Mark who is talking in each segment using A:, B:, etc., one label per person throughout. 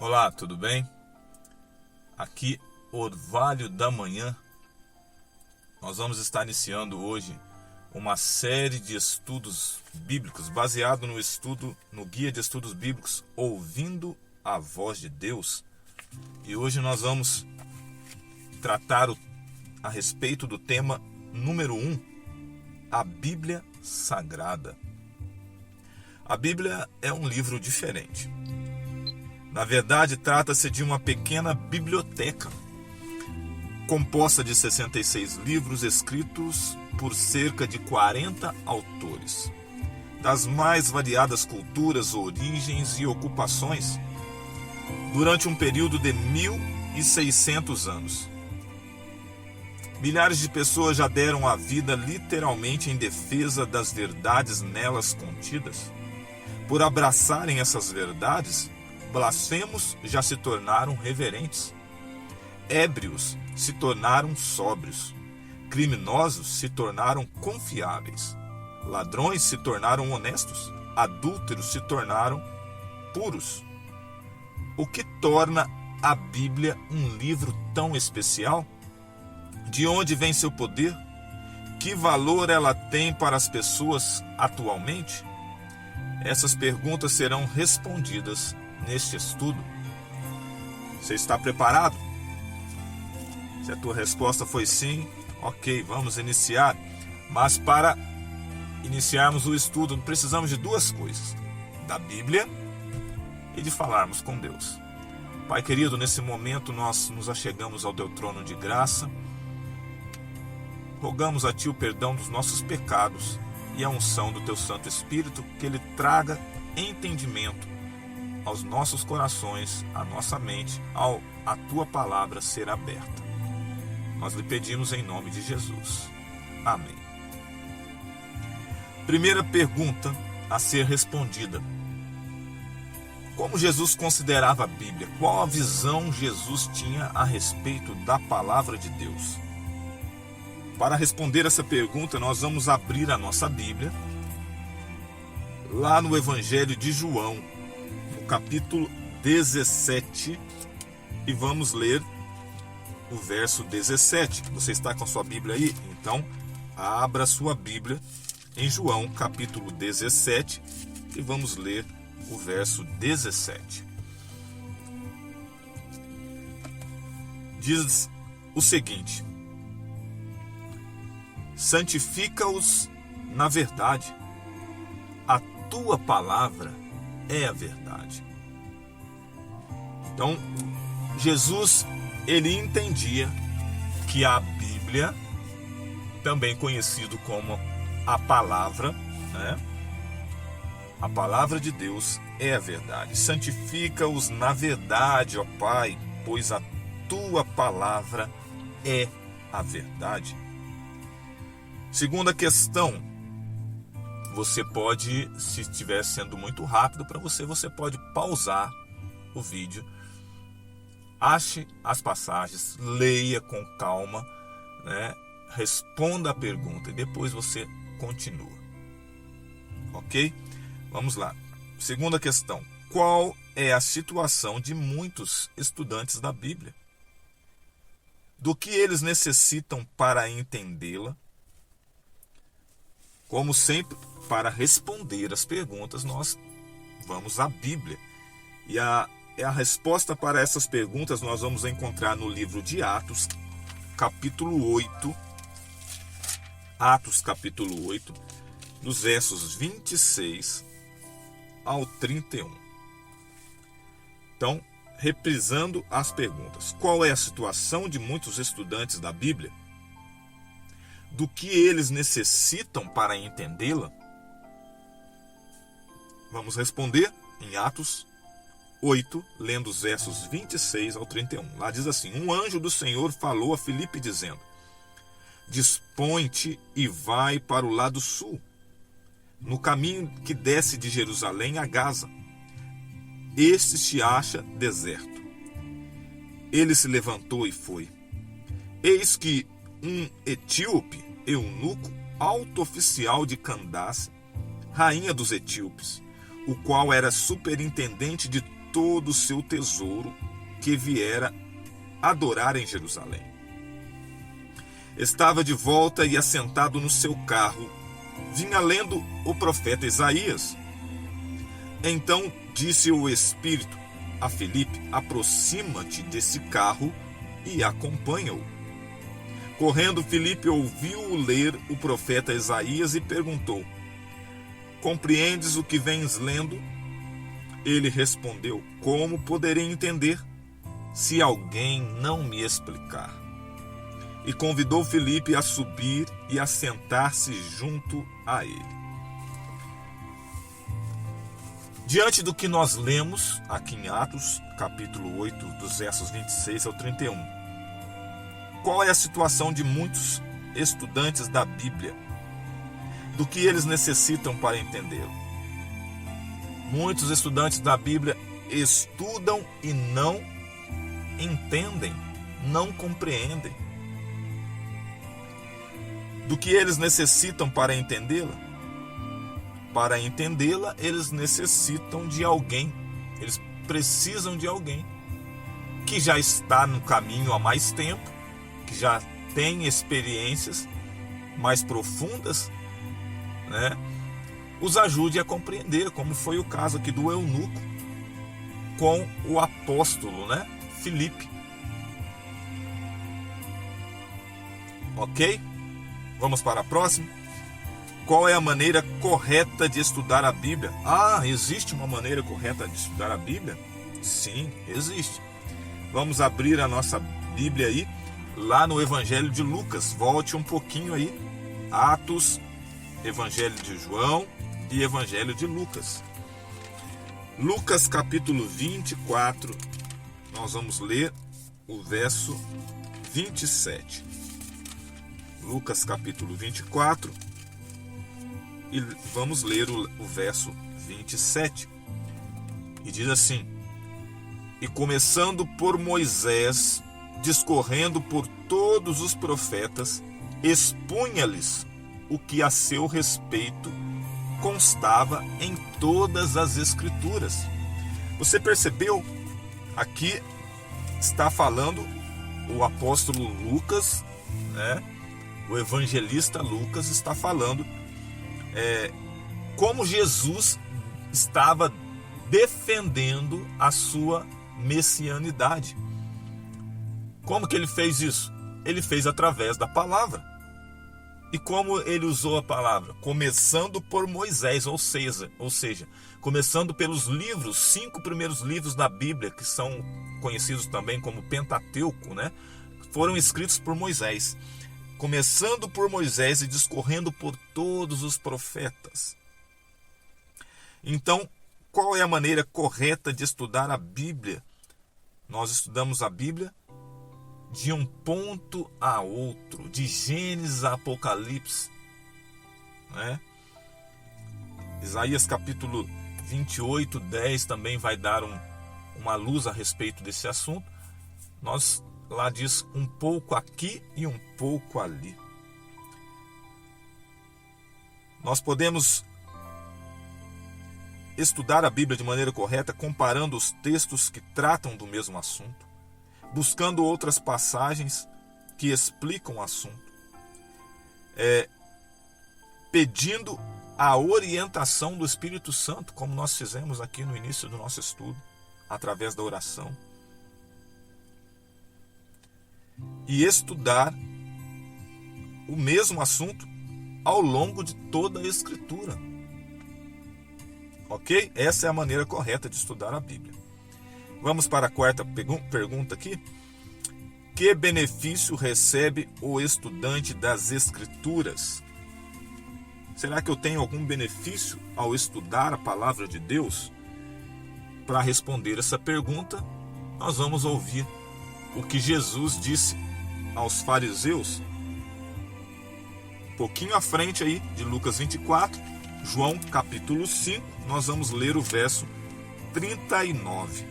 A: Olá, tudo bem? Aqui, Orvalho da Manhã. Nós vamos estar iniciando hoje uma série de estudos bíblicos baseado no Guia de Estudos Bíblicos Ouvindo a Voz de Deus. E hoje nós vamos tratar a respeito do tema número 1, a Bíblia Sagrada. A Bíblia é um livro diferente. Na verdade, trata-se de uma pequena biblioteca, composta de 66 livros escritos por cerca de 40 autores, das mais variadas culturas, origens e ocupações, durante um período de 1.600 anos. Milhares de pessoas já deram a vida literalmente em defesa das verdades nelas contidas. Por abraçarem essas verdades, blasfemos já se tornaram reverentes. Ébrios se tornaram sóbrios. Criminosos se tornaram confiáveis. Ladrões se tornaram honestos. Adúlteros se tornaram puros. O que torna a Bíblia um livro tão especial? De onde vem seu poder? Que valor ela tem para as pessoas atualmente? Essas perguntas serão respondidas neste estudo. Você está preparado? Se a tua resposta foi sim, ok, vamos iniciar. Mas para iniciarmos o estudo, precisamos de duas coisas: da Bíblia e de falarmos com Deus. Pai querido, nesse momento nós nos achegamos ao teu trono de graça. Rogamos a ti o perdão dos nossos pecados e a unção do teu Santo Espírito, que ele traga entendimento aos nossos corações, à nossa mente, ao a tua palavra ser aberta. Nós lhe pedimos em nome de Jesus. Amém. Primeira pergunta a ser respondida: como Jesus considerava a Bíblia? Qual a visão Jesus tinha a respeito da palavra de Deus? Para responder essa pergunta, nós vamos abrir a nossa Bíblia lá no Evangelho de João, no capítulo 17, e vamos ler o verso 17. Você está com a sua Bíblia aí? Então, abra a sua Bíblia em João, capítulo 17, e vamos ler o verso 17. Diz o seguinte: santifica-os na verdade, a tua palavra é a verdade. Então, Jesus, ele entendia que a Bíblia, também conhecido como a palavra, a palavra de Deus é a verdade. Santifica-os na verdade, ó Pai, pois a tua palavra é a verdade. Segunda questão, você pode, se estiver sendo muito rápido para você pode pausar o vídeo, ache as passagens, leia com calma, responda a pergunta e depois você continua. Ok? Vamos lá. Segunda questão, qual é a situação de muitos estudantes da Bíblia? Do que eles necessitam para entendê-la? Como sempre, para responder as perguntas, nós vamos à Bíblia. E a resposta para essas perguntas nós vamos encontrar no livro de Atos, capítulo 8. Atos, capítulo 8, dos versos 26 ao 31. Então, reprisando as perguntas. Qual é a situação de muitos estudantes da Bíblia? Do que eles necessitam para entendê-la? Vamos responder em Atos 8, lendo os versos 26 ao 31. Lá diz assim: um anjo do Senhor falou a Filipe dizendo: dispõe-te e vai para o lado sul, no caminho que desce de Jerusalém a Gaza. Este se acha deserto. Ele se levantou e foi. Eis que um etíope, eunuco, alto oficial de Candace, rainha dos etíopes, o qual era superintendente de todo o seu tesouro que viera adorar em Jerusalém. Estava de volta e assentado no seu carro, vinha lendo o profeta Isaías. Então disse o Espírito a Filipe: aproxima-te desse carro e acompanha-o. Correndo, Filipe ouviu-o ler o profeta Isaías e perguntou: compreendes o que vens lendo? Ele respondeu: como poderei entender se alguém não me explicar? E convidou Filipe a subir e a sentar-se junto a ele. Diante do que nós lemos aqui em Atos, capítulo 8, dos versos 26 ao 31, qual é a situação de muitos estudantes da Bíblia? Do que eles necessitam para entendê-lo? Muitos estudantes da Bíblia estudam e não entendem, não compreendem. Do que eles necessitam para entendê-la? Para entendê-la, eles necessitam de alguém. Eles precisam de alguém que já está no caminho há mais tempo, que já tem experiências mais profundas, né? Os ajude a compreender, como foi o caso aqui do eunuco com o apóstolo, né? Filipe. Ok? Vamos para a próxima. Qual é a maneira correta de estudar a Bíblia? Ah, existe uma maneira correta de estudar a Bíblia? Sim, existe. Vamos abrir a nossa Bíblia aí, lá no Evangelho de Lucas. Volte um pouquinho aí. Atos, Evangelho de João e Evangelho de Lucas. Lucas capítulo 24, nós vamos ler o verso 27. Lucas capítulo 24 e vamos ler o verso 27. E diz assim: e começando por Moisés, discorrendo por todos os profetas, expunha-lhes o que a seu respeito constava em todas as Escrituras. Você percebeu? Aqui está falando o apóstolo Lucas, né? O evangelista Lucas está falando como Jesus estava defendendo a sua messianidade. Como que ele fez isso? Ele fez através da palavra. E como ele usou a palavra? Começando por Moisés, ou seja, começando pelos livros, 5 primeiros livros da Bíblia, que são conhecidos também como Pentateuco, né? Foram escritos por Moisés. Começando por Moisés e discorrendo por todos os profetas. Então, qual é a maneira correta de estudar a Bíblia? Nós estudamos a Bíblia de um ponto a outro, de Gênesis a Apocalipse, né? Isaías capítulo 28, 10 também vai dar uma luz a respeito desse assunto. Lá diz um pouco aqui e um pouco ali. Nós podemos estudar a Bíblia de maneira correta comparando os textos que tratam do mesmo assunto, buscando outras passagens que explicam o assunto, pedindo a orientação do Espírito Santo, como nós fizemos aqui no início do nosso estudo, através da oração. E estudar o mesmo assunto ao longo de toda a Escritura. Ok? Essa é a maneira correta de estudar a Bíblia. Vamos para a quarta pergunta aqui. Que benefício recebe o estudante das Escrituras? Será que eu tenho algum benefício ao estudar a palavra de Deus? Para responder essa pergunta, nós vamos ouvir o que Jesus disse aos fariseus, um pouquinho à frente aí de Lucas 24, João capítulo 5, nós vamos ler o verso 39.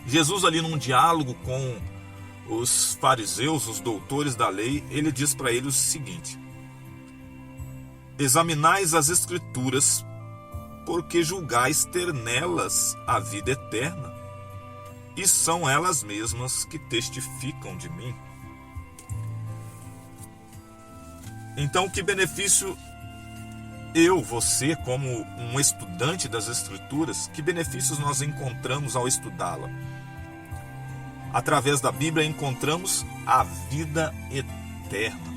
A: Jesus ali num diálogo com os fariseus, os doutores da lei, ele diz para eles o seguinte: examinais as Escrituras, porque julgais ter nelas a vida eterna, e são elas mesmas que testificam de mim. Então, que benefício você, como um estudante das Escrituras, que benefícios nós encontramos ao estudá-la? Através da Bíblia encontramos a vida eterna.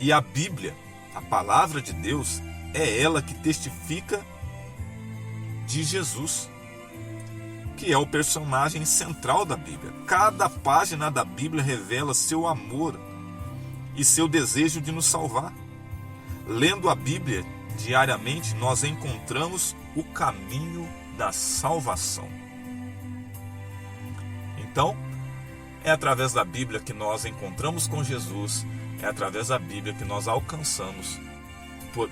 A: E a Bíblia, a palavra de Deus, é ela que testifica de Jesus, que é o personagem central da Bíblia. Cada página da Bíblia revela seu amor e seu desejo de nos salvar. Lendo a Bíblia diariamente, nós encontramos o caminho da salvação. Então, é através da Bíblia que nós encontramos com Jesus, é através da Bíblia que nós alcançamos,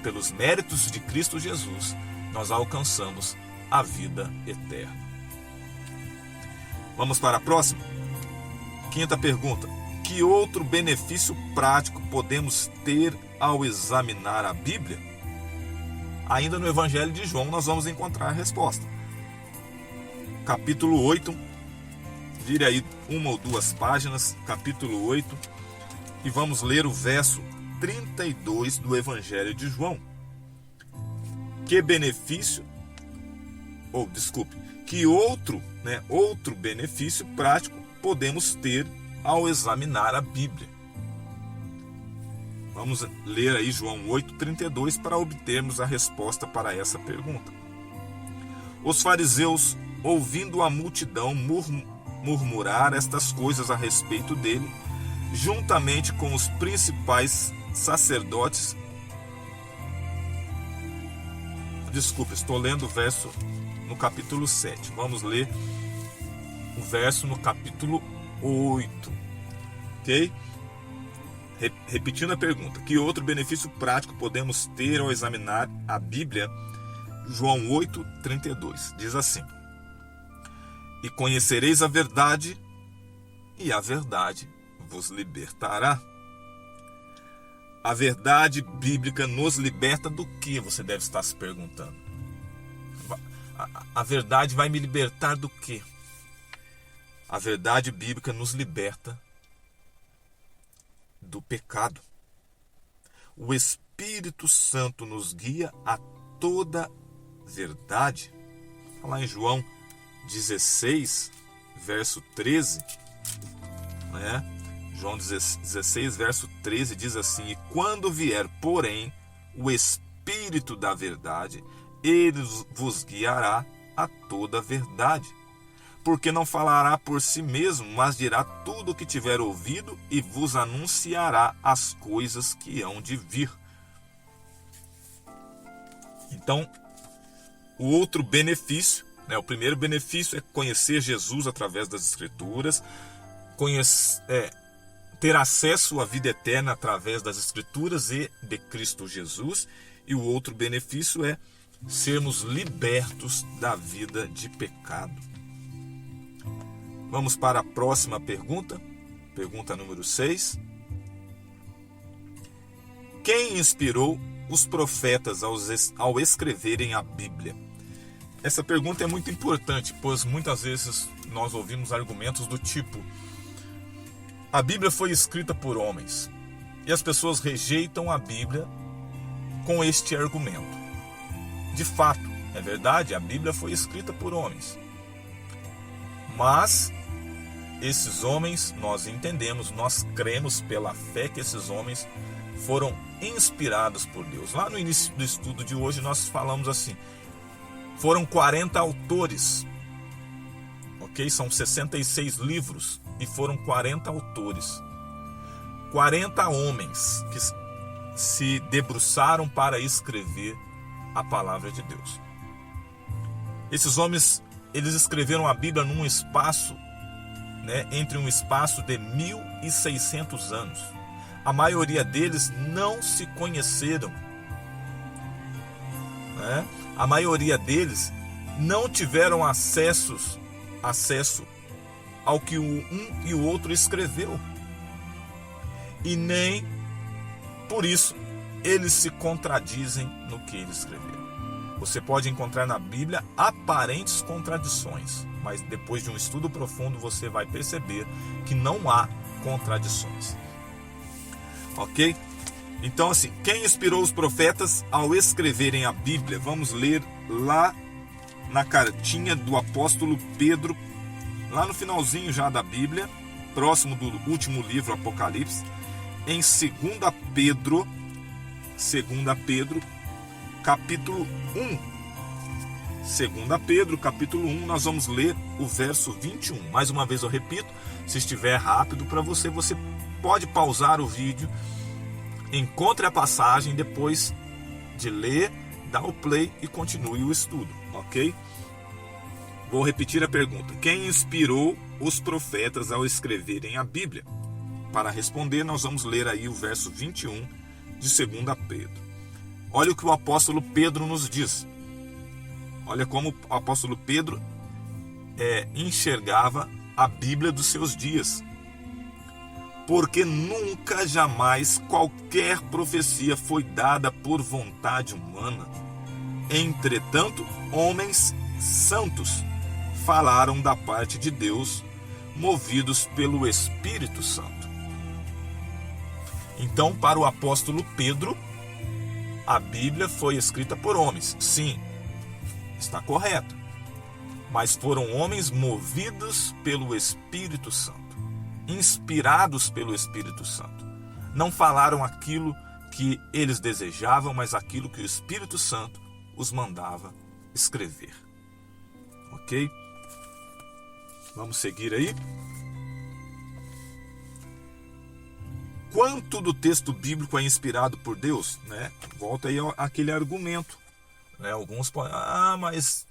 A: pelos méritos de Cristo Jesus, nós alcançamos a vida eterna. Vamos para a próxima? Quinta pergunta. Que outro benefício prático podemos ter ao examinar a Bíblia? Ainda no Evangelho de João nós vamos encontrar a resposta. Capítulo 8, vire aí uma ou duas páginas, capítulo 8, e vamos ler o verso 32 do Evangelho de João. Que benefício, que outro benefício prático podemos ter ao examinar a Bíblia? Vamos ler aí João 8,32 para obtermos a resposta para essa pergunta. Os fariseus, ouvindo a multidão murmurar estas coisas a respeito dele, juntamente com os principais sacerdotes... estou lendo o verso no capítulo 7. Vamos ler o verso no capítulo 8. Ok? Repetindo a pergunta. Que outro benefício prático podemos ter ao examinar a Bíblia? João 8,32. Diz assim: E conhecereis a verdade, e a verdade vos libertará. A verdade bíblica nos liberta do que? Você deve estar se perguntando. A verdade vai me libertar do que? A verdade bíblica nos liberta do pecado. O Espírito Santo nos guia a toda verdade. Lá em João 16, verso 13, João 16, verso 13 diz assim: E quando vier, porém, o Espírito da verdade, ele vos guiará a toda a verdade. Porque não falará por si mesmo, mas dirá tudo o que tiver ouvido e vos anunciará as coisas que hão de vir. Então, o outro benefício, o primeiro benefício é conhecer Jesus através das Escrituras, ter acesso à vida eterna através das Escrituras e de Cristo Jesus. E o outro benefício é sermos libertos da vida de pecado. Vamos para a próxima pergunta. Pergunta número 6. Quem inspirou os profetas ao escreverem a Bíblia? Essa pergunta é muito importante, pois muitas vezes nós ouvimos argumentos do tipo: a Bíblia foi escrita por homens, e as pessoas rejeitam a Bíblia com este argumento. De fato, é verdade, a Bíblia foi escrita por homens. Mas esses homens, nós entendemos, nós cremos pela fé que esses homens foram inspirados por Deus. Lá no início do estudo de hoje nós falamos assim: foram 40 autores, ok? São 66 livros e foram 40 autores. 40 homens que se debruçaram para escrever a palavra de Deus. Esses homens, eles escreveram a Bíblia num espaço, entre um espaço de 1.600 anos. A maioria deles não se conheceram. A maioria deles não tiveram acesso ao que um e o outro escreveu. E nem por isso eles se contradizem no que ele escreveu. Você pode encontrar na Bíblia aparentes contradições, mas depois de um estudo profundo você vai perceber que não há contradições. Ok? Então, assim, quem inspirou os profetas ao escreverem a Bíblia? Vamos ler lá na cartinha do apóstolo Pedro, lá no finalzinho já da Bíblia, próximo do último livro, Apocalipse, em 2 Pedro, capítulo 1. 2 Pedro, capítulo 1, nós vamos ler o verso 21. Mais uma vez eu repito, se estiver rápido para você, você pode pausar o vídeo, encontre a passagem, depois de ler, dá o play e continue o estudo, ok? Vou repetir a pergunta. Quem inspirou os profetas ao escreverem a Bíblia? Para responder, nós vamos ler aí o verso 21 de 2 Pedro. Olha o que o apóstolo Pedro nos diz. Olha como o apóstolo Pedro enxergava a Bíblia dos seus dias. Porque nunca, jamais, qualquer profecia foi dada por vontade humana. Entretanto, homens santos falaram da parte de Deus, movidos pelo Espírito Santo. Então, para o apóstolo Pedro, a Bíblia foi escrita por homens. Sim, está correto. Mas foram homens movidos pelo Espírito Santo, inspirados pelo Espírito Santo. Não falaram aquilo que eles desejavam, mas aquilo que o Espírito Santo os mandava escrever. Ok? Vamos seguir aí. Quanto do texto bíblico é inspirado por Deus? Né? Volta aí aquele argumento. Né? Alguns podem... mas...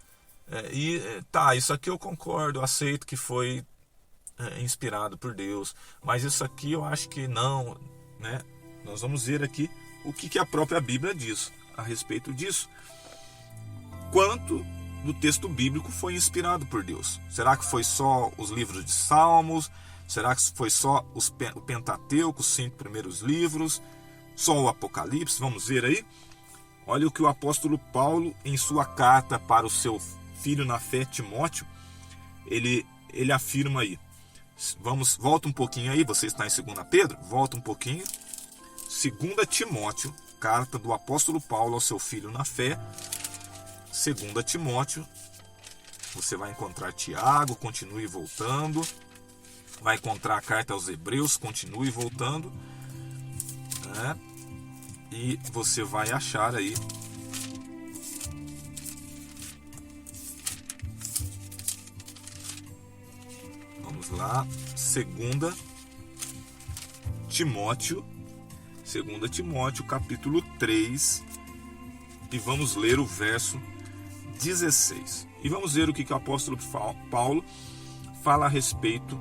A: isso aqui eu concordo, eu aceito que foi inspirado por Deus. Mas isso aqui eu acho que não. Né? Nós vamos ver aqui o que a própria Bíblia diz a respeito disso. Quanto do texto bíblico foi inspirado por Deus? Será que foi só os livros de Salmos? Será que foi só o Pentateuco, os 5 primeiros livros? Só o Apocalipse? Vamos ver aí. Olha o que o apóstolo Paulo, em sua carta para o seu filho na fé, Timóteo, ele afirma aí. Volta um pouquinho aí, você está em 2 Pedro? Volta um pouquinho. 2 Timóteo, carta do apóstolo Paulo ao seu filho na fé. 2 Timóteo, você vai encontrar Tiago, continue voltando. Vai encontrar a carta aos Hebreus, continue voltando. Né? E você vai achar aí vamos lá, 2 Timóteo, capítulo 3, e vamos ler o verso 16. E vamos ver o que o apóstolo Paulo fala a respeito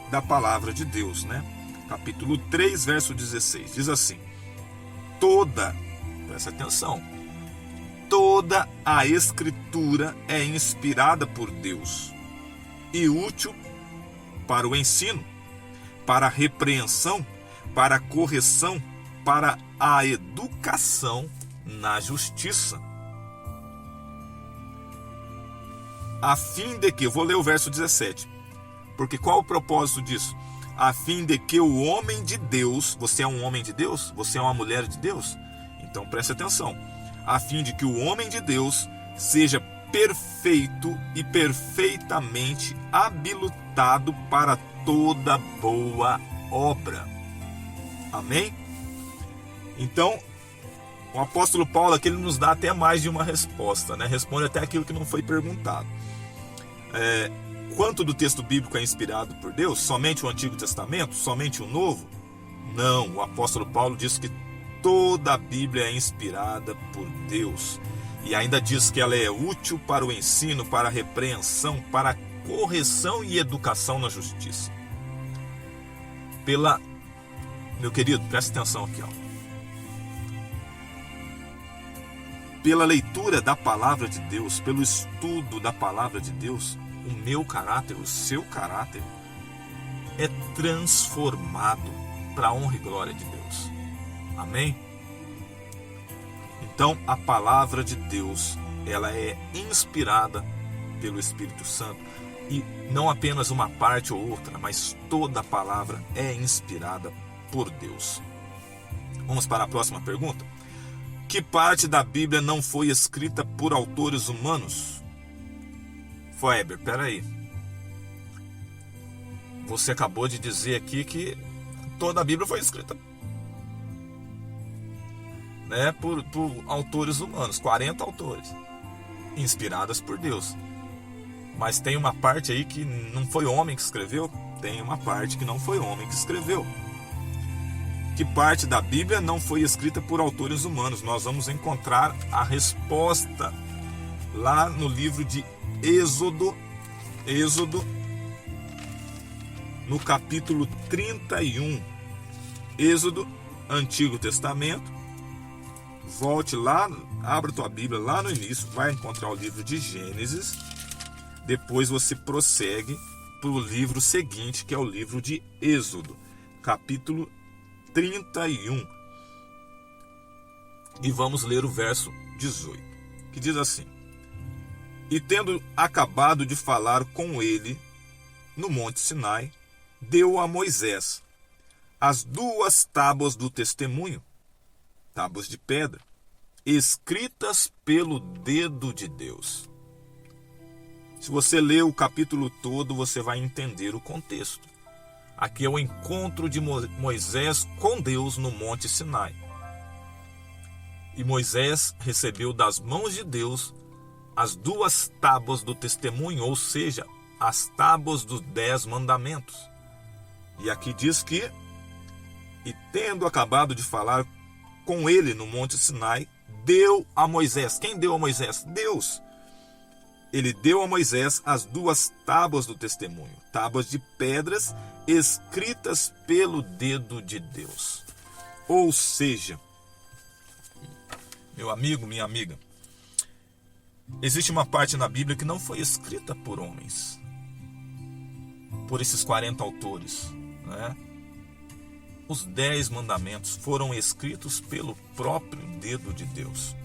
A: da palavra de Deus, né? Capítulo 3, verso 16, diz assim: presta atenção, toda a escritura é inspirada por Deus e útil para o ensino, para a repreensão, para a correção, para a educação na justiça, a fim de que, eu vou ler o verso 17, porque qual o propósito disso? A fim de que o homem de Deus, você é um homem de Deus? Você é uma mulher de Deus? Então preste atenção, a fim de que o homem de Deus seja perfeito e perfeitamente habilitado para toda boa obra. Amém? Então, o apóstolo Paulo aqui ele nos dá até mais de uma resposta, né? Responde até aquilo que não foi perguntado. Quanto do texto bíblico é inspirado por Deus? Somente o Antigo Testamento? Somente o Novo? Não, o apóstolo Paulo diz que toda a Bíblia é inspirada por Deus. E ainda diz que ela é útil para o ensino, para a repreensão, para a correção e educação na justiça. Meu querido, presta atenção aqui, ó. Pela leitura da palavra de Deus, pelo estudo da palavra de Deus, o meu caráter, o seu caráter é transformado para a honra e glória de Deus. Amém? Então, a palavra de Deus, ela é inspirada pelo Espírito Santo. E não apenas uma parte ou outra, mas toda a palavra é inspirada por Deus. Vamos para a próxima pergunta. Que parte da Bíblia não foi escrita por autores humanos? Foeber, peraí. Você acabou de dizer aqui que toda a Bíblia foi escrita, né, por autores humanos, 40 autores, inspiradas por Deus. Mas tem uma parte aí que não foi homem que escreveu, tem uma parte que não foi homem que escreveu. Que parte da Bíblia não foi escrita por autores humanos? Nós vamos encontrar a resposta lá no livro de Êxodo, no capítulo 31. Êxodo, Antigo Testamento. Volte lá, abra tua Bíblia lá no início, vai encontrar o livro de Gênesis. Depois você prossegue para o livro seguinte, que é o livro de Êxodo, capítulo 31. E vamos ler o verso 18, que diz assim: E tendo acabado de falar com ele no monte Sinai, deu a Moisés as 2 tábuas do testemunho, tábuas de pedra, escritas pelo dedo de Deus. Se você ler o capítulo todo, você vai entender o contexto. Aqui é o encontro de Moisés com Deus no Monte Sinai. E Moisés recebeu das mãos de Deus as 2 tábuas do testemunho, ou seja, as tábuas dos 10 mandamentos. E aqui diz que, e tendo acabado de falar com ele no Monte Sinai, deu a Moisés. Quem deu a Moisés? Deus. Ele deu a Moisés as 2 tábuas do testemunho, tábuas de pedras escritas pelo dedo de Deus. Ou seja, meu amigo, minha amiga, existe uma parte na Bíblia que não foi escrita por homens, por esses 40 autores, né? Os 10 mandamentos foram escritos pelo próprio dedo de Deus.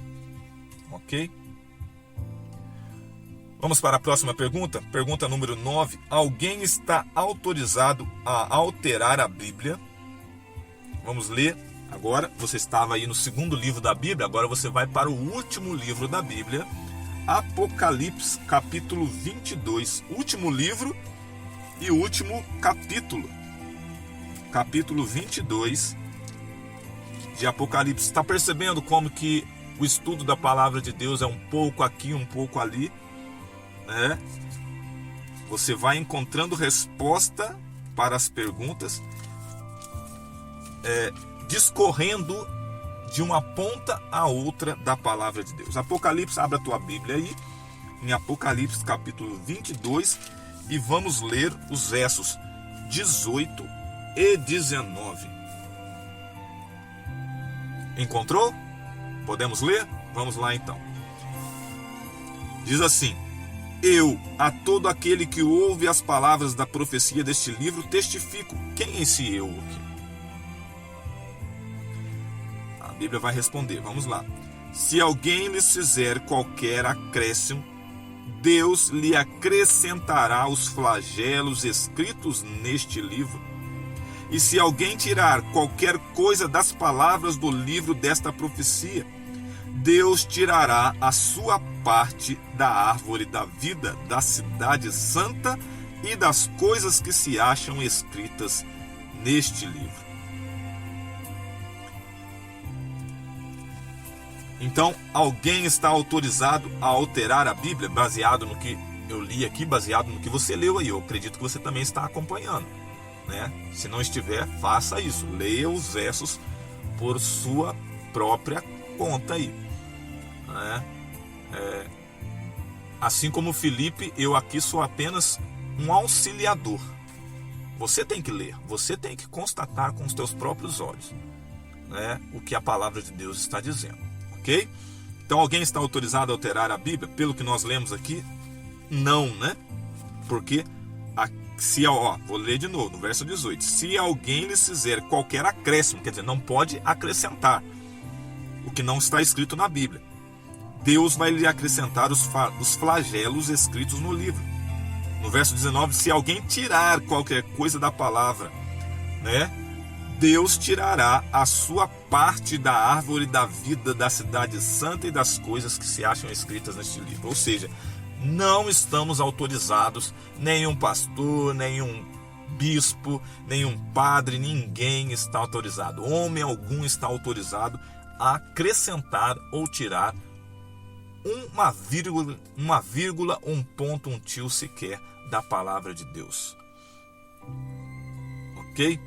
A: Ok? Vamos para a próxima pergunta. Pergunta número 9. Alguém está autorizado a alterar a Bíblia? Vamos ler agora. Você estava aí no 2º livro da Bíblia, agora você vai para o último livro da Bíblia, Apocalipse, capítulo 22. Último livro e último capítulo. Capítulo 22 de Apocalipse. Está percebendo como que o estudo da palavra de Deus é um pouco aqui, um pouco ali? Você vai encontrando resposta para as perguntas, discorrendo de uma ponta a outra da palavra de Deus. Apocalipse, abra a tua Bíblia aí, em Apocalipse capítulo 22, e vamos ler os versos 18 e 19. Encontrou? Podemos ler? Vamos lá então. Diz assim: Eu, a todo aquele que ouve as palavras da profecia deste livro, testifico. Quem é esse eu aqui? A Bíblia vai responder, vamos lá. Se alguém lhes fizer qualquer acréscimo, Deus lhe acrescentará os flagelos escritos neste livro. E se alguém tirar qualquer coisa das palavras do livro desta profecia, Deus tirará a sua parte da árvore da vida, da cidade santa e das coisas que se acham escritas neste livro. Então, alguém está autorizado a alterar a Bíblia, baseado no que eu li aqui, baseado no que você leu aí. Eu acredito que você também está acompanhando, né? Se não estiver, faça isso. Leia os versos por sua própria conta aí. Assim como Felipe, eu aqui sou apenas um auxiliador. Você tem que ler, você tem que constatar com os teus próprios olhos, né, o que a palavra de Deus está dizendo, ok? Então, alguém está autorizado a alterar a Bíblia? Pelo que nós lemos aqui, não, né? Porque, vou ler de novo, no verso 18. Se alguém lhes fizer qualquer acréscimo, quer dizer, não pode acrescentar. o que não está escrito na Bíblia. Deus vai lhe acrescentar os flagelos escritos no livro. No verso 19, se alguém tirar qualquer coisa da palavra, né, Deus tirará a sua parte da árvore da vida da cidade santa e das coisas que se acham escritas neste livro. Ou seja, não estamos autorizados, nenhum pastor, nenhum bispo, nenhum padre, ninguém está autorizado. Homem algum está autorizado a acrescentar ou tirar uma vírgula, um ponto, um tio sequer da palavra de Deus. Ok?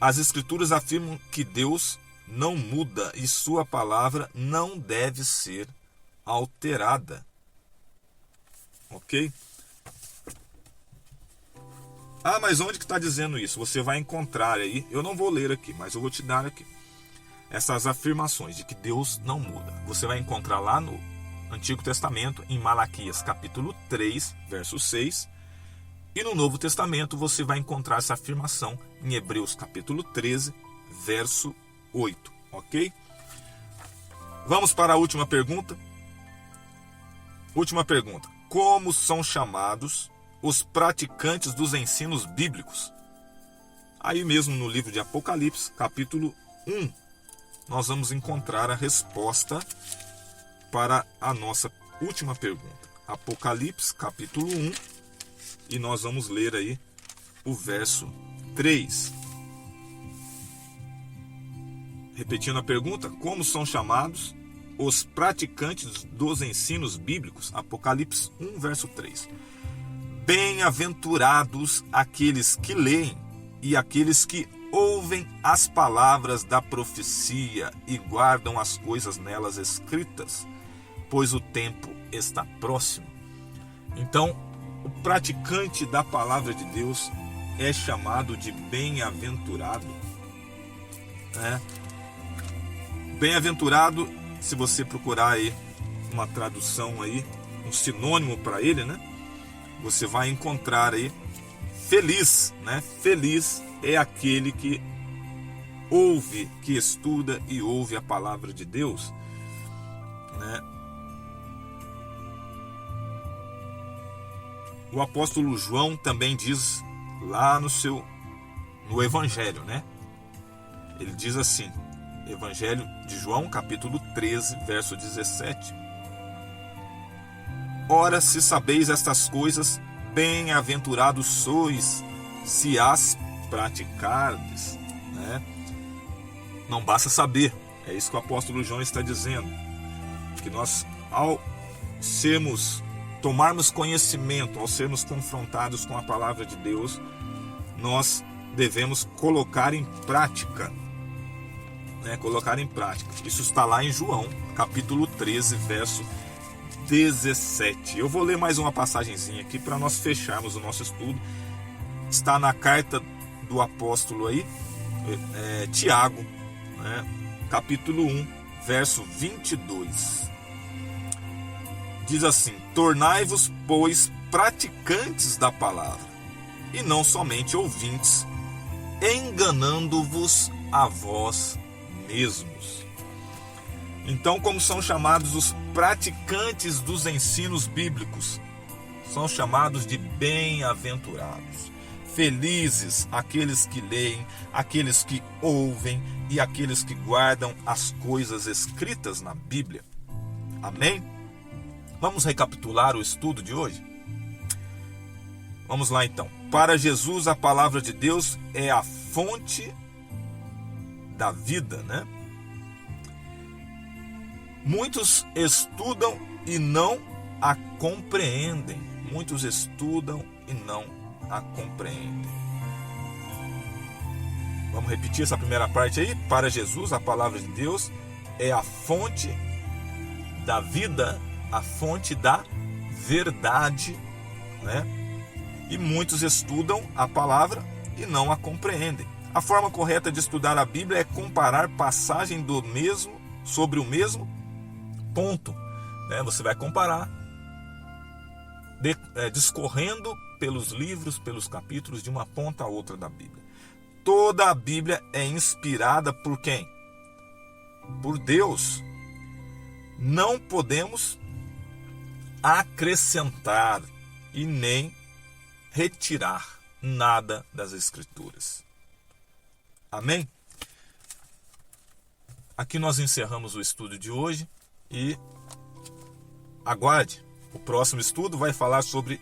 A: As Escrituras afirmam que Deus não muda e sua palavra não deve ser alterada. Ok? Ah, mas onde que está dizendo isso? Você vai encontrar aí, eu não vou ler aqui, mas eu vou te dar aqui essas afirmações de que Deus não muda. Você vai encontrar lá no Antigo Testamento, em Malaquias capítulo 3, verso 6. E no Novo Testamento você vai encontrar essa afirmação em Hebreus capítulo 13, verso 8. Ok? Vamos para a última pergunta. Última pergunta. Como são chamados os praticantes dos ensinos bíblicos? Aí mesmo no livro de Apocalipse, capítulo 1, nós vamos encontrar a resposta para a nossa última pergunta. Apocalipse, capítulo 1, e nós vamos ler aí o verso 3. Repetindo a pergunta, como são chamados os praticantes dos ensinos bíblicos? Apocalipse 1, verso 3. Bem-aventurados aqueles que leem e aqueles que ouvem as palavras da profecia e guardam as coisas nelas escritas, pois o tempo está próximo. Então, o praticante da palavra de Deus é chamado de bem-aventurado. Bem-aventurado, se você procurar aí uma tradução aí, um sinônimo para ele, né? Você vai encontrar aí feliz, né? Feliz é aquele que ouve, que estuda e ouve a palavra de Deus, né? O apóstolo João também diz lá no Evangelho, né? Ele diz assim, Evangelho de João, capítulo 13, verso 17. Ora, se sabeis estas coisas, bem-aventurados sois, se as praticardes, né? Não basta saber, é isso que o apóstolo João está dizendo, que nós, ao tomarmos conhecimento, ao sermos confrontados com a palavra de Deus, nós devemos colocar em prática, né? Colocar em prática. Isso está lá em João, capítulo 13, verso 17. Eu vou ler mais uma passagenzinha aqui para nós fecharmos o nosso estudo. Está na carta do apóstolo aí, Tiago, né? Capítulo 1, verso 22. Diz assim: tornai-vos, pois, praticantes da palavra, e não somente ouvintes, enganando-vos a vós mesmos. Então, como são chamados os praticantes dos ensinos bíblicos? São chamados de bem-aventurados. Felizes aqueles que leem, aqueles que ouvem e aqueles que guardam as coisas escritas na Bíblia. Amém? Vamos recapitular o estudo de hoje? Vamos lá então. Para Jesus, a palavra de Deus é a fonte da vida, né? Muitos estudam e não a compreendem. Muitos estudam e não a compreendem. Vamos repetir essa primeira parte aí? Para Jesus, a palavra de Deus é a fonte da vida, a fonte da verdade, né? E muitos estudam a palavra e não a compreendem. A forma correta de estudar a Bíblia é comparar passagem sobre o mesmo ponto, né? Você vai comparar, discorrendo pelos livros, pelos capítulos, de uma ponta a outra da Bíblia. toda a Bíblia é inspirada por quem? Por Deus. Não podemos acrescentar e nem retirar nada das Escrituras. Amém? Aqui nós encerramos o estudo de hoje e aguarde. O próximo estudo vai falar sobre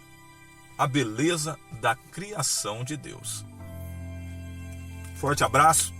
A: a beleza da criação de Deus. Forte abraço.